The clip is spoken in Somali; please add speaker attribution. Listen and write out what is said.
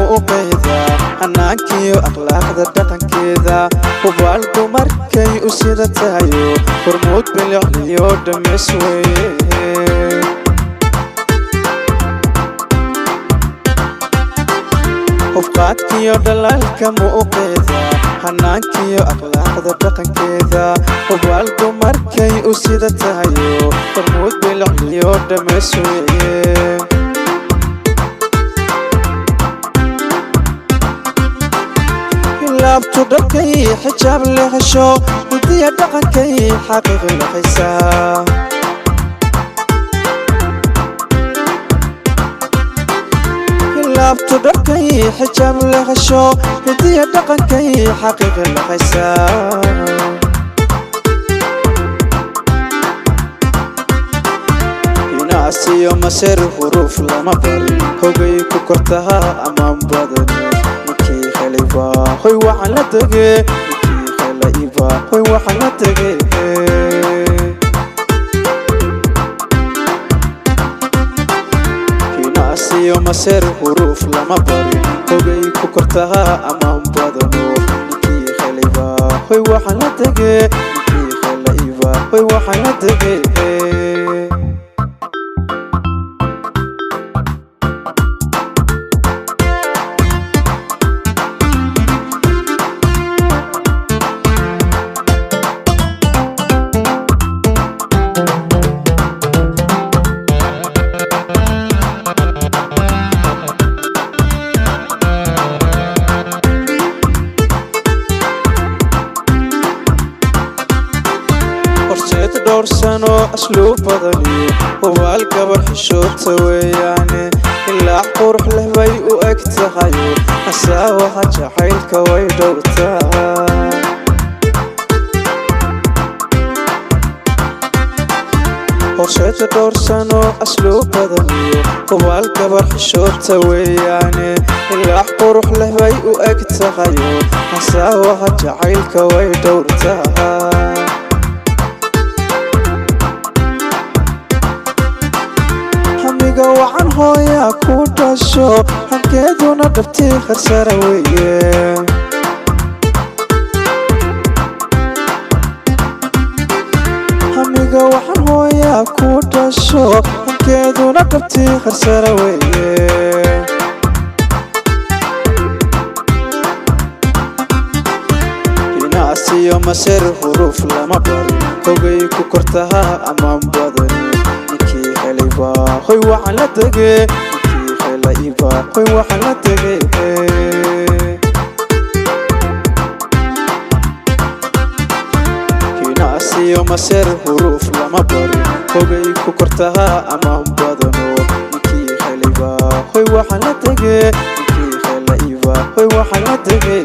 Speaker 1: muuqeeda hanaankiyo akhlaaqda dhaqankeeda hubaalku markay u sida tahayo hormuud bilicliyo dhameys weeye hubqaadkiyo dhalaalka muuqeeda hanaankiyo akhlaaqda dhaqankeeda hubaalku markay u sida tahayo hormuud bilicliyo dhameys weeye laabtu dharkay xijaab leexasho hidiya dhaqankay xaqiiq leexaysaa laabtu dharkay xijaab leexasho hidiya dhaqankay xaqiiq leexaysaa inaasiyo maseer huruuf lama barin hogay ku kortaha amaan badan hoy waxaan la tegay ninkii khayla iba hoy waxaan la tegay inaasiyo maseer huruuf lama barin hogay ku kortaha amaan badano ninkii khayla iba hoy waxaan la tegay ninkii khayla iba hoy waxaan la tegay دور سنو أسلوب بدني وبالقبر حشوت وياني إلا قرح له بي وأكتخيو أساوى حاجة حيلك ويدورتا ورشيت دور سنو أسلوب بدني وبالقبر حشوت وياني إلا قرح له بي وأكتخيو أساوى حاجة حيلك ويدورتا وعن هويا كوداشو هنكيدونا دبتي خسارة ويه هميقا وعن هويا كوداشو هنكيدونا دبتي خسارة ويه inaasiyo maseer huruuf lama barin hogay ku kortaha amaan badani hoy waxaan la tegay ninkii khayla iba hoy waxaan la tegay inaasiyo maseer huruuf lama barin hogay ku kortaha amaan badano ninkii khayla iba hoy waxaan la tegay ninkii khayla iba hoy waxaan la tegay